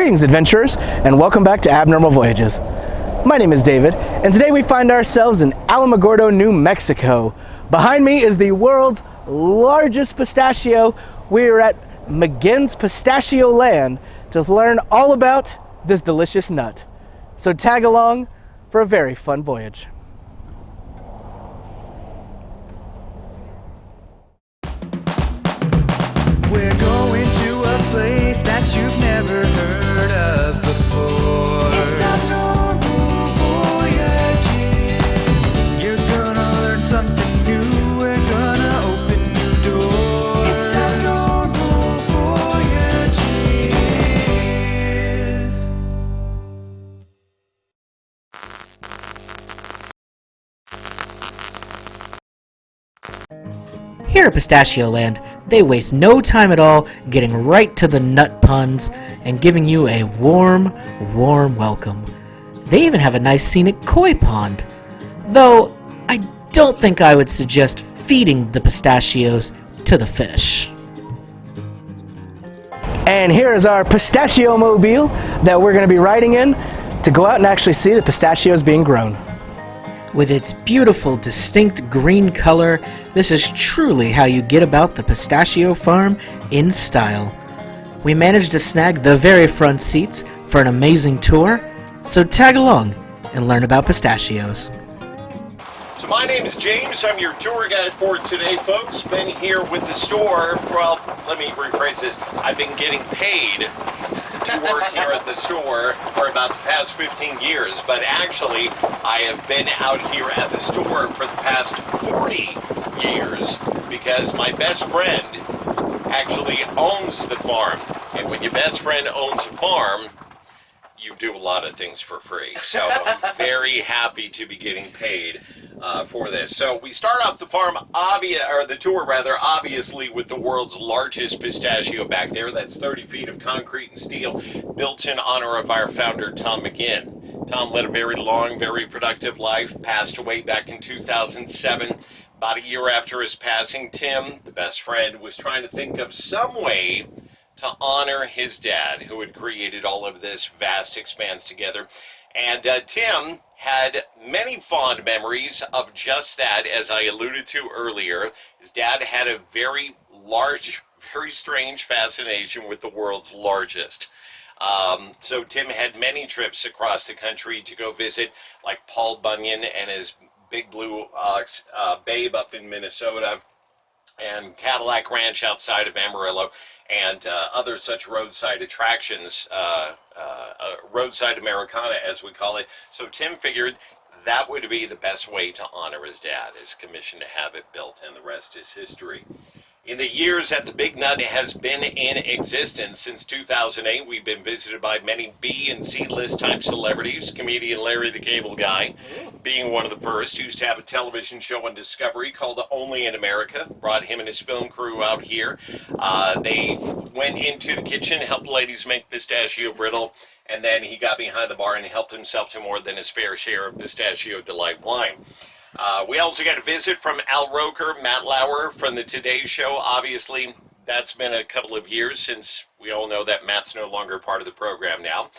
Greetings, adventurers, and welcome back to Abnormal Voyages. My name is David, and today we find ourselves in Alamogordo, New Mexico. Behind me is the world's largest pistachio. We are at McGinn's Pistachioland to learn all about this delicious nut. So tag along for a very fun voyage. We're going to a place that you've never heard of before. It's Abnormal Voyages. You're gonna learn something new. We're gonna open new doors. It's Abnormal Voyages. Here at Pistachioland, they waste no time at all getting right to the nut puns and giving you a warm, warm welcome. They even have a nice scenic koi pond, though I don't think I would suggest feeding the pistachios to the fish. And here is our pistachio mobile that we're going to be riding in to go out and actually see the pistachios being grown. With its beautiful, distinct green color, this is truly how you get about the pistachio farm in style. We managed to snag the very front seats for an amazing tour, so tag along and learn about pistachios. So my name is James. I'm your tour guide for today, folks. Been here with the store for, well, let me rephrase this. I've been getting paid to work here at the store for about the past 15 years, but actually I have been out here at the store for the past 40 years because my best friend actually owns the farm. And when your best friend owns a farm, you do a lot of things for free. So I'm very happy to be getting paid for this. So we start off the farm, the tour rather, obviously with the world's largest pistachio back there. That's 30 feet of concrete and steel, built in honor of our founder, Tom McGinn. Tom led a very long, very productive life, passed away back in 2007. About a year after his passing, Tim, the best friend, was trying to think of some way to honor his dad, who had created all of this vast expanse together. And Tim had many fond memories of just that, as I alluded to earlier. His dad had a very large, very strange fascination with the world's largest. So Tim had many trips across the country to go visit, like Paul Bunyan and his Big Blue Ox Babe up in Minnesota, and Cadillac Ranch outside of Amarillo, and other such roadside attractions, roadside Americana as we call it. So Tim figured that would be the best way to honor his dad, his commission to have it built, and the rest is history. In the years that the Big Nut has been in existence, since 2008, we've been visited by many B and C list type celebrities. Comedian Larry the Cable Guy being one of the first. Used to have a television show on Discovery called Only in America. Brought him and his film crew out here. They went into the kitchen, helped ladies make pistachio brittle, and then he got behind the bar and helped himself to more than his fair share of Pistachio Delight wine. We also got a visit from Al Roker, Matt Lauer from the Today Show. Obviously, that's been a couple of years since we all know that Matt's no longer part of the program now.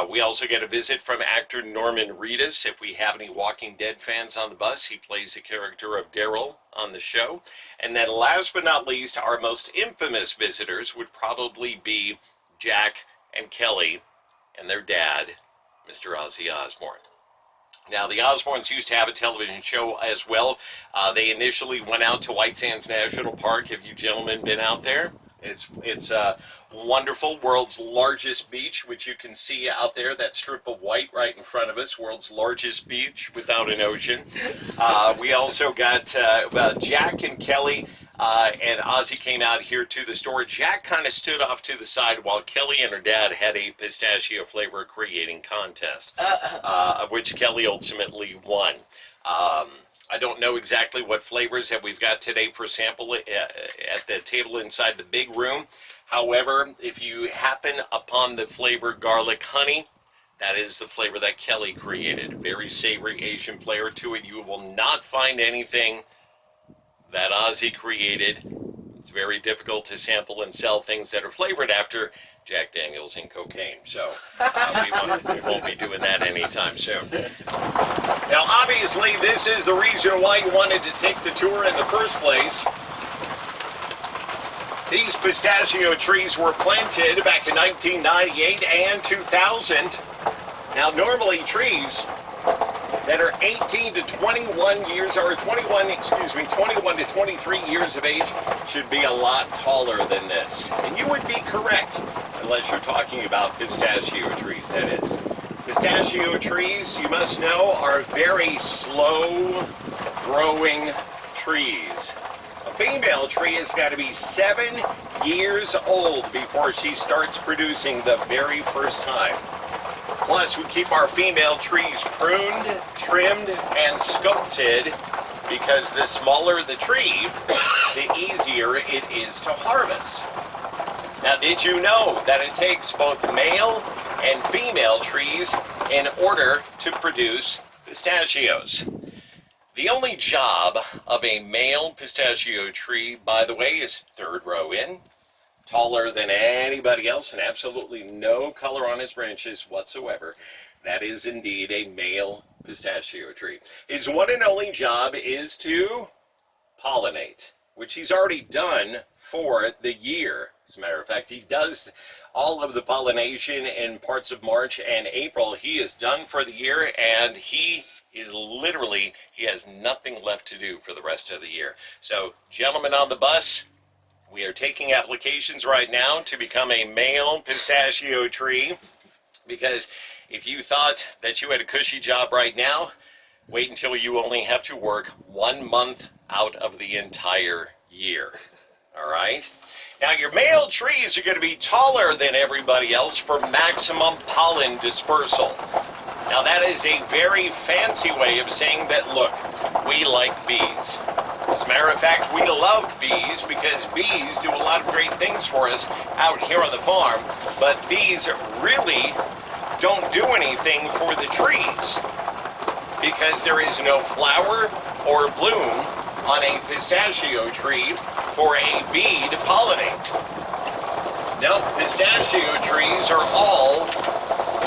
We also get a visit from actor Norman Reedus. If we have any Walking Dead fans on the bus, he plays the character of Daryl on the show. And then last but not least, our most infamous visitors would probably be Jack and Kelly and their dad, Mr. Ozzy Osbourne. Now, the Osbournes used to have a television show as well. They initially went out to White Sands National Park. Have you gentlemen been out there? It's a wonderful, world's largest beach, which you can see out there, that strip of white right in front of us, world's largest beach without an ocean. We also got Jack and Kelly and Ozzy came out here to the store. Jack kind of stood off to the side while Kelly and her dad had a pistachio flavor creating contest, of which Kelly ultimately won. I don't know exactly what flavors that we've got today for sample at the table inside the big room. However, if you happen upon the flavor garlic honey, that is the flavor that Kelly created. Very savory Asian flavor to it. You will not find anything that Ozzy created. It's very difficult to sample and sell things that are flavored after Jack Daniels and cocaine. So we won't be doing that anytime soon. Now, obviously, this is the reason why you wanted to take the tour in the first place. These pistachio trees were planted back in 1998 and 2000. Now, normally trees that are 18 to 21 years, or 21 to 23 years of age should be a lot taller than this. And you would be correct, unless you're talking about pistachio trees, that is. Pistachio trees, you must know, are very slow-growing trees. A female tree has got to be 7 years old before she starts producing the very first time. Plus, we keep our female trees pruned, trimmed, and sculpted because the smaller the tree, the easier it is to harvest. Now, did you know that it takes both male and female trees in order to produce pistachios? The only job of a male pistachio tree, by the way, is third row in, taller than anybody else, and absolutely no color on his branches whatsoever. That is indeed a male pistachio tree. His one and only job is to pollinate, which he's already done for the year. As a matter of fact, he does all of the pollination in parts of March and April. He is done for the year, and he has nothing left to do for the rest of the year. So, gentlemen on the bus, we are taking applications right now to become a male pistachio tree, because if you thought that you had a cushy job right now, wait until you only have to work 1 month out of the entire year. All right? Now, your male trees are going to be taller than everybody else for maximum pollen dispersal. Now, that is a very fancy way of saying that, look, we like bees. As a matter of fact, we love bees because bees do a lot of great things for us out here on the farm, but bees really don't do anything for the trees because there is no flower or bloom on a pistachio tree for a bee to pollinate. No, pistachio trees are all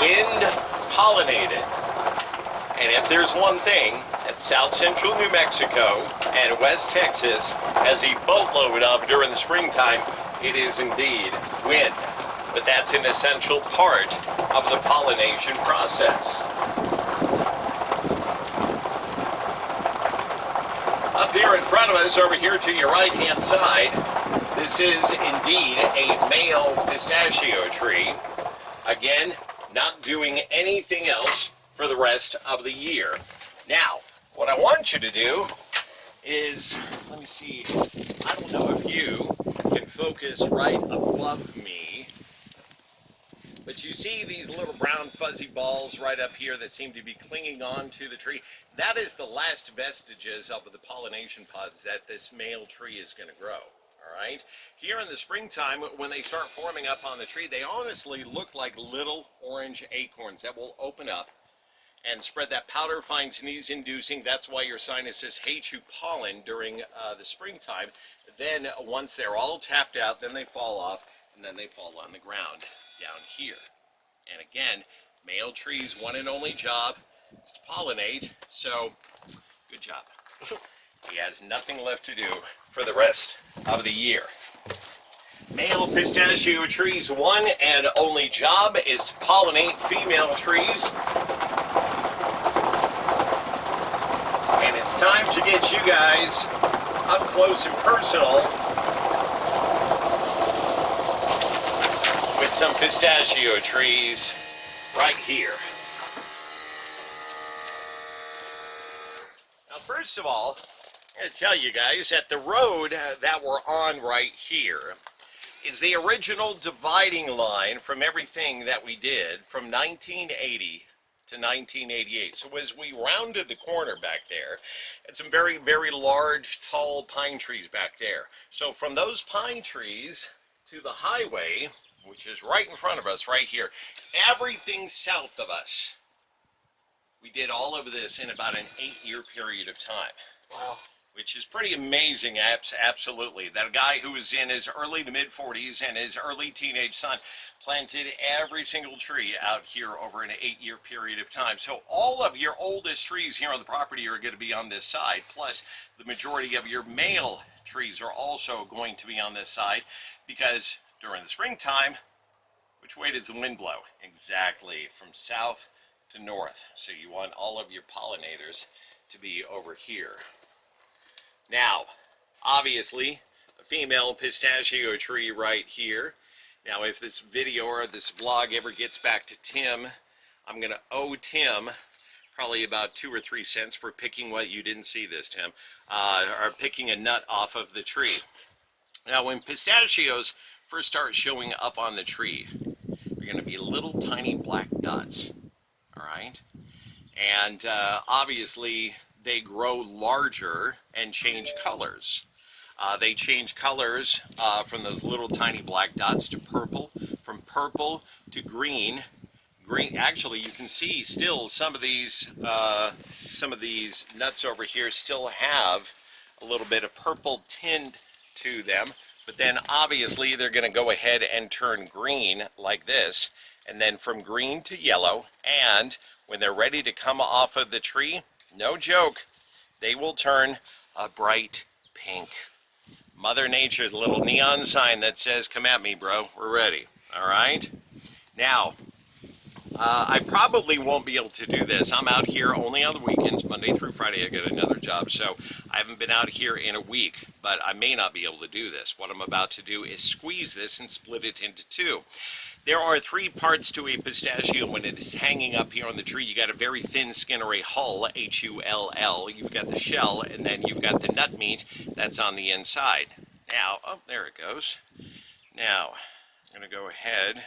wind pollinated. And if there's one thing that South Central New Mexico and West Texas has a boatload of during the springtime, it is indeed wind. But that's an essential part of the pollination process. Up here in front of us, over here to your right-hand side, this is indeed a male pistachio tree. Again, not doing anything else for the rest of the year. Now, what I want you to do is, let me see, I don't know if you can focus right above me, but you see these little brown fuzzy balls right up here that seem to be clinging on to the tree. That is the last vestiges of the pollination pods that this male tree is going to grow. All right. Here in the springtime, when they start forming up on the tree, they honestly look like little orange acorns that will open up and spread that powder fine sneeze-inducing. That's why your sinuses hate you pollen during the springtime. Then once they're all tapped out, then they fall off, and then they fall on the ground down here. And again, male tree's one and only job is to pollinate. So, good job. He has nothing left to do for the rest of the year. Male pistachio trees' one and only job is to pollinate female trees. And it's time to get you guys up close and personal with some pistachio trees right here. Now, first of all, I'm going to tell you guys that the road that we're on right here is the original dividing line from everything that we did from 1980 to 1988. So as we rounded the corner back there, had some very, very large, tall pine trees back there. So from those pine trees to the highway, which is right in front of us right here, everything south of us, we did all of this in about an 8-year period of time. Wow. which is pretty amazing. Absolutely, that a guy who was in his early to mid 40s and his early teenage son planted every single tree out here over an 8-year period of time. So all of your oldest trees here on the property are going to be on this side, plus the majority of your male trees are also going to be on this side, because during the springtime, which way does the wind blow? Exactly from south to north. So you want all of your pollinators to be over here. Now, obviously, a female pistachio tree right here. Now, if this video or this vlog ever gets back to Tim, I'm going to owe Tim probably about 2 or 3 cents for picking what you didn't see this, Tim, or picking a nut off of the tree. Now, when pistachios first start showing up on the tree, they're going to be little tiny black dots, all right? And obviously, they grow larger and change colors. They change colors from those little tiny black dots to purple, from purple to green. Green, actually, you can see still some of these nuts over here still have a little bit of purple tint to them. But then obviously they're going to go ahead and turn green like this, and then from green to yellow. And when they're ready to come off of the tree, no joke, they will turn a bright pink. Mother Nature's little neon sign that says, "Come at me, bro, we're ready." All right? Now, I probably won't be able to do this. I'm out here only on the weekends, Monday through Friday. I got another job, so I haven't been out here in a week, but I may not be able to do this. What I'm about to do is squeeze this and split it into 2. There are 3 parts to a pistachio when it is hanging up here on the tree. You got a very thin skin, or a hull, H-U-L-L. You've got the shell, and then you've got the nut meat that's on the inside. Now, oh, there it goes. Now, I'm going to go ahead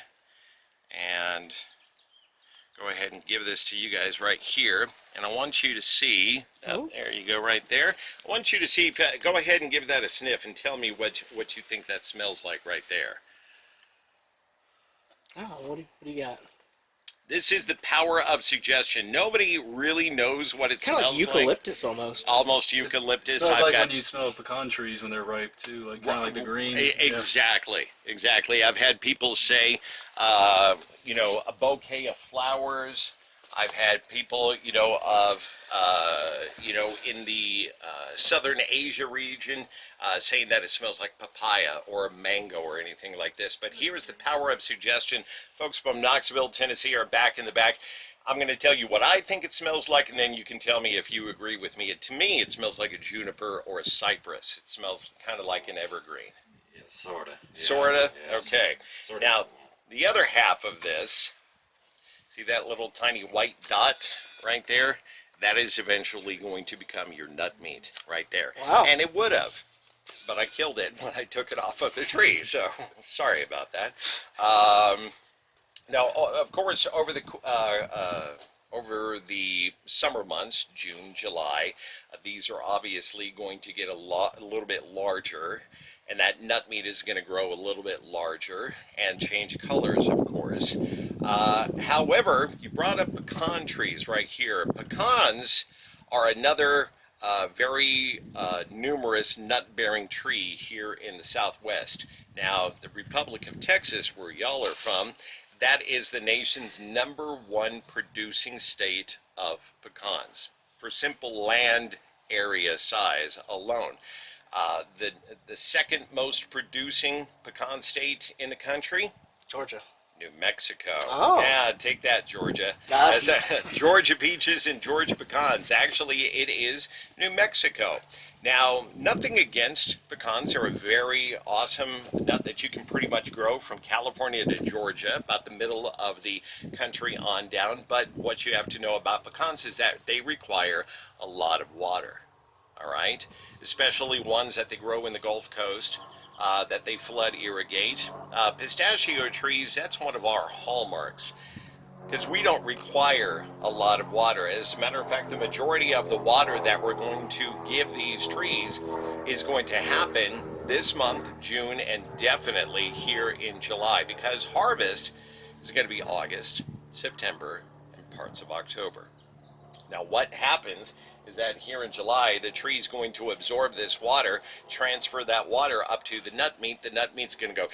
and give this to you guys right here, and I want you to see, there you go right there. I want you to see, go ahead and give that a sniff and tell me what you think that smells like right there. Oh, what do you got? This is the power of suggestion. Nobody really knows what it Kind smells of like eucalyptus almost. Almost eucalyptus. It smells like when you smell pecan trees when they're ripe too, like kind of like the green. Exactly, exactly. I've had people say, you know, a bouquet of flowers. I've had people, you know, in the southern Asia region saying that it smells like papaya or mango or anything like this. But here is the power of suggestion. Folks from Knoxville, Tennessee are back in the back. I'm going to tell you what I think it smells like, and then you can tell me if you agree with me. To me, it smells like a juniper or a cypress. It smells kind of like an evergreen. Yeah, sort of. Yeah, sort of? yes. Okay. Sorta. Now, the other half of this, see that little tiny white dot right there? That is eventually going to become your nut meat right there. Wow. And it would have, but I killed it when I took it off of the tree, so sorry about that. Now, of course, over the summer months, June, July, these are obviously going to get a little bit larger, and that nut meat is going to grow a little bit larger and change colors, of course. However, you brought up pecan trees right here. Pecans are another very numerous nut-bearing tree here in the Southwest. Now, the Republic of Texas, where y'all are from, that is the nation's #1 producing state of pecans for simple land area size alone. The second most producing pecan state in the country? Georgia. New Mexico. Oh. Yeah, take that, Georgia. Gotcha. Georgia peaches and Georgia pecans. Actually, it is New Mexico. Now, nothing against pecans. They're a very awesome nut that you can pretty much grow from California to Georgia, about the middle of the country on down. But what you have to know about pecans is that they require a lot of water. All right? Especially ones that they grow in the Gulf Coast, that they flood irrigate. Pistachio trees, that's one of our hallmarks, because we don't require a lot of water. As a matter of fact, the majority of the water that we're going to give these trees is going to happen this month, June, and definitely here in July, because harvest is going to be August, September, and parts of October. Now what happens is that here in July, the tree is going to absorb this water, transfer that water up to the nut meat. The nut meat's going to go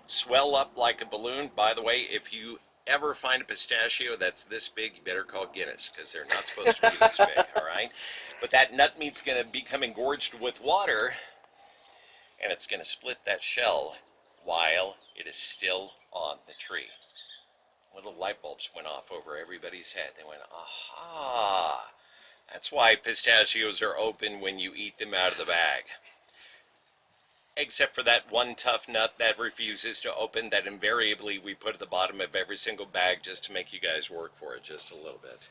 swell up like a balloon. By the way, if you ever find a pistachio that's this big, you better call Guinness, because they're not supposed to be this big, all right? But that nut meat's going to become engorged with water, and it's going to split that shell while it is still on the tree. Little light bulbs went off over everybody's head. They went, aha! That's why pistachios are open when you eat them out of the bag. Except for that one tough nut that refuses to open, that invariably we put at the bottom of every single bag just to make you guys work for it just a little bit.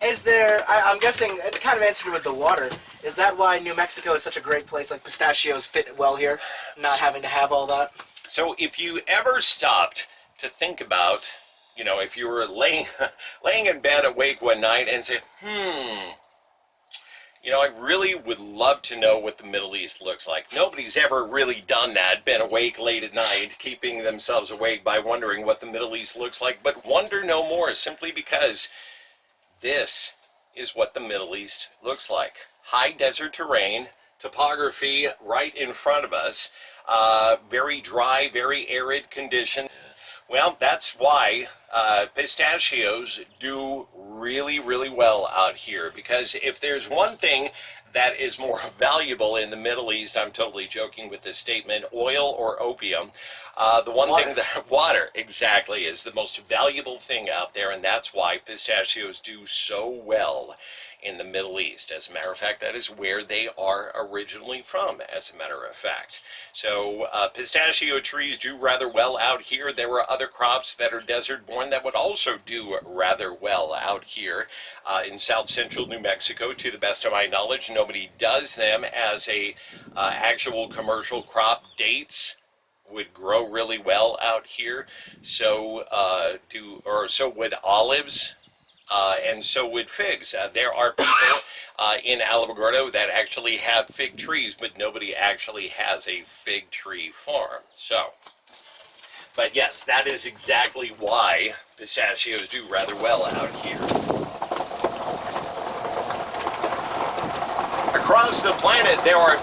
Is there, I'm guessing, it kind of answered with the water, is that why New Mexico is such a great place? Like pistachios fit well here, not having to have all that? So if you ever stopped to think about, you know, if you were laying in bed awake one night and say, you know, I really would love to know what the Middle East looks like. Nobody's ever really done that, been awake late at night, keeping themselves awake by wondering what the Middle East looks like. But wonder no more, simply because this is what the Middle East looks like. High desert terrain, topography right in front of us, very dry, very arid condition. Well, that's why pistachios do really, really well out here, because if there's one thing that is more valuable in the Middle East, I'm totally joking with this statement, oil or opium, the one thing that, water, exactly, is the most valuable thing out there, and that's why pistachios do so well in the Middle East. As a matter of fact, that is where they are originally from, as a matter of fact. So pistachio trees do rather well out here. There are other crops that are desert born that would also do rather well out here in south central New Mexico. To the best of my knowledge, nobody does them as a actual commercial crop. Dates would grow really well out here. So so would olives. And so would figs. There are people in Alamogordo that actually have fig trees, but nobody actually has a fig tree farm. So, but yes, that is exactly why pistachios do rather well out here. Across the planet, there are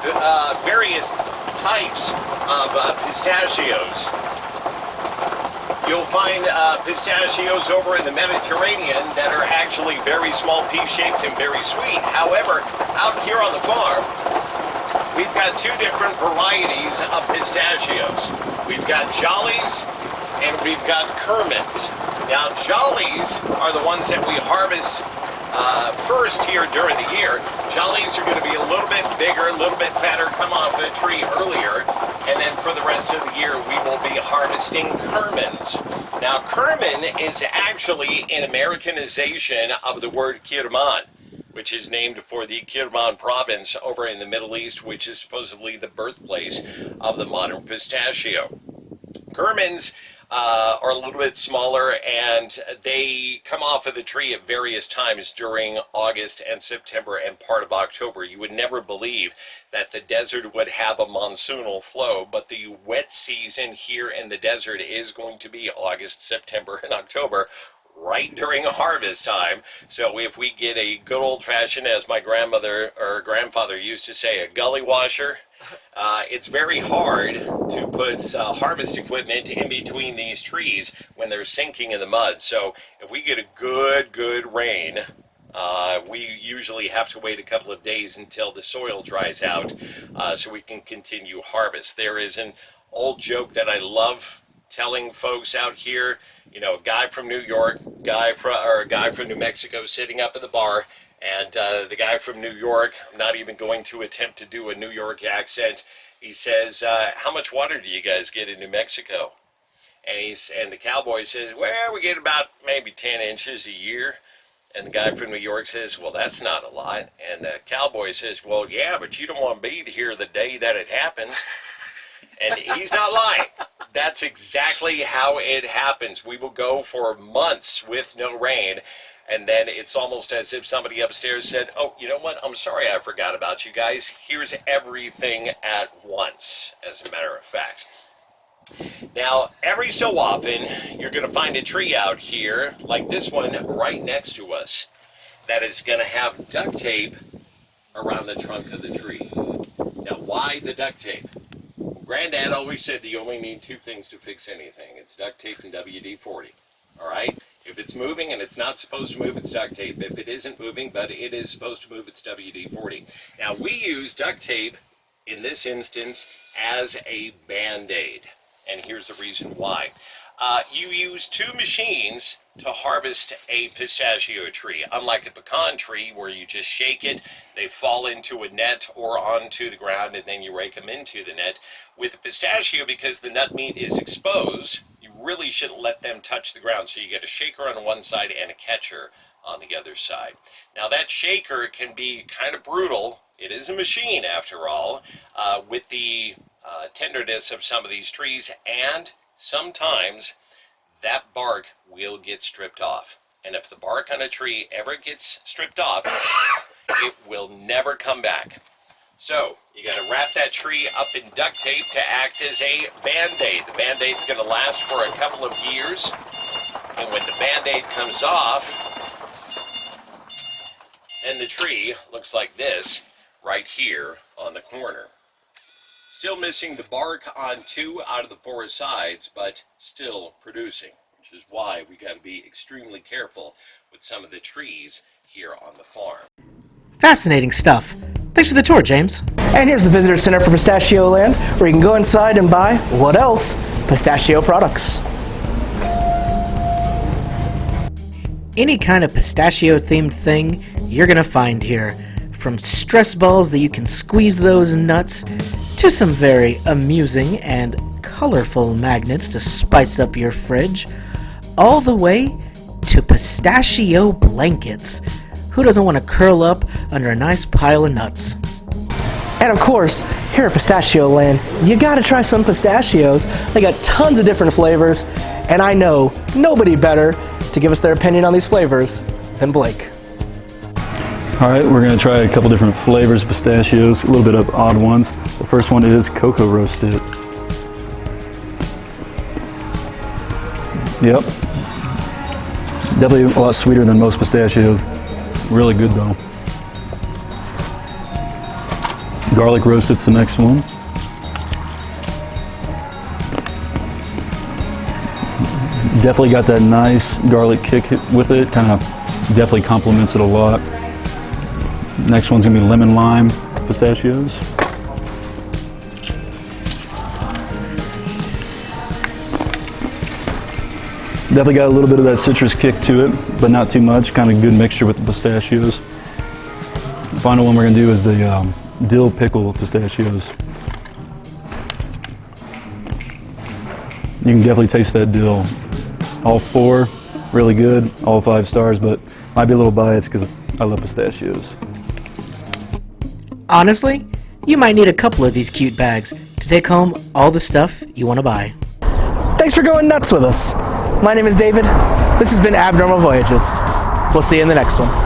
various types of pistachios. You'll find pistachios over in the Mediterranean that are actually very small, pea-shaped, and very sweet. However, out here on the farm, we've got two different varieties of pistachios. We've got Jollies and we've got Kermans. Now, Jollies are the ones that we harvest first here during the year. Jollies are going to be a little bit bigger, a little bit fatter, come off the tree earlier, and then for the rest of the year we will be harvesting Kermans. Now, Kerman is actually an Americanization of the word Kirman, which is named for the Kirman province over in the Middle East, which is supposedly the birthplace of the modern pistachio. Kermans are a little bit smaller, and they come off of the tree at various times during August and September and part of October. You would never believe that the desert would have a monsoonal flow, but the wet season here in the desert is going to be August, September, and October, right during harvest time. So if we get a good old-fashioned, as my grandmother or grandfather used to say, a gully washer, it's very hard to put harvest equipment in between these trees when they're sinking in the mud. So if we get a good rain, we usually have to wait a couple of days until the soil dries out so we can continue harvest. There is an old joke that I love telling folks out here. You know, a guy from New York, a guy from New Mexico sitting up at the bar, and the guy from New York, I'm not even going to attempt to do a New York accent, he says, how much water do you guys get in New Mexico? And the cowboy says, well, we get about maybe 10 inches a year. And the guy from New York says, well, that's not a lot. And the cowboy says, well, yeah, but you don't want to be here the day that it happens. And he's not lying. That's exactly how it happens. We will go for months with no rain, and then it's almost as if somebody upstairs said, oh, you know what? I'm sorry I forgot about you guys. Here's everything at once, as a matter of fact. Now, every so often, you're going to find a tree out here, like this one right next to us. that is going to have duct tape around the trunk of the tree. Now, why the duct tape? Granddad always said that you only need two things to fix anything. It's duct tape and WD-40. All right? If it's moving and it's not supposed to move, it's duct tape. If it isn't moving, but it is supposed to move, it's WD-40. Now, we use duct tape in this instance as a Band-Aid. And here's the reason why. You use two machines to harvest a pistachio tree. Unlike a pecan tree where you just shake it, they fall into a net or onto the ground, and then you rake them into the net. With a pistachio, because the nut meat is exposed, you really shouldn't let them touch the ground. So you get a shaker on one side and a catcher on the other side. Now that shaker can be kind of brutal. It is a machine after all, with the tenderness of some of these trees, and sometimes that bark will get stripped off. And if the bark on a tree ever gets stripped off, it will never come back. So you got to wrap that tree up in duct tape to act as a Band-Aid. The Band-Aid's going to last for a couple of years, and when the Band-Aid comes off, then the tree looks like this right here on the corner. Still missing the bark on 2 out of the 4 sides, but still producing, which is why we got to be extremely careful with some of the trees here on the farm. Fascinating stuff. Thanks for the tour, James. And here's the visitor center for Pistachioland, where you can go inside and buy, what else? Pistachio products. Any kind of pistachio-themed thing you're gonna find here. From stress balls that you can squeeze those nuts, to some very amusing and colorful magnets to spice up your fridge, all the way to pistachio blankets. Who doesn't want to curl up under a nice pile of nuts? And of course, here at Pistachioland, you gotta try some pistachios. They got tons of different flavors, and I know nobody better to give us their opinion on these flavors than Blake. All right, we're gonna try a couple different flavors of pistachios, a little bit of odd ones. The first one is cocoa roasted. Yep. Definitely a lot sweeter than most pistachios. Really good though. Garlic roasted's the next one. Definitely got that nice garlic kick with it, kind of definitely complements it a lot. Next one's gonna be lemon lime pistachios. Definitely got a little bit of that citrus kick to it, but not too much. Kind of good mixture with the pistachios. The final one we're gonna do is the dill pickle pistachios. You can definitely taste that dill. All 4, really good, all 5 stars, but might be a little biased because I love pistachios. Honestly, you might need a couple of these cute bags to take home all the stuff you want to buy. Thanks for going nuts with us. My name is David. This has been Abnormal Voyages. We'll see you in the next one.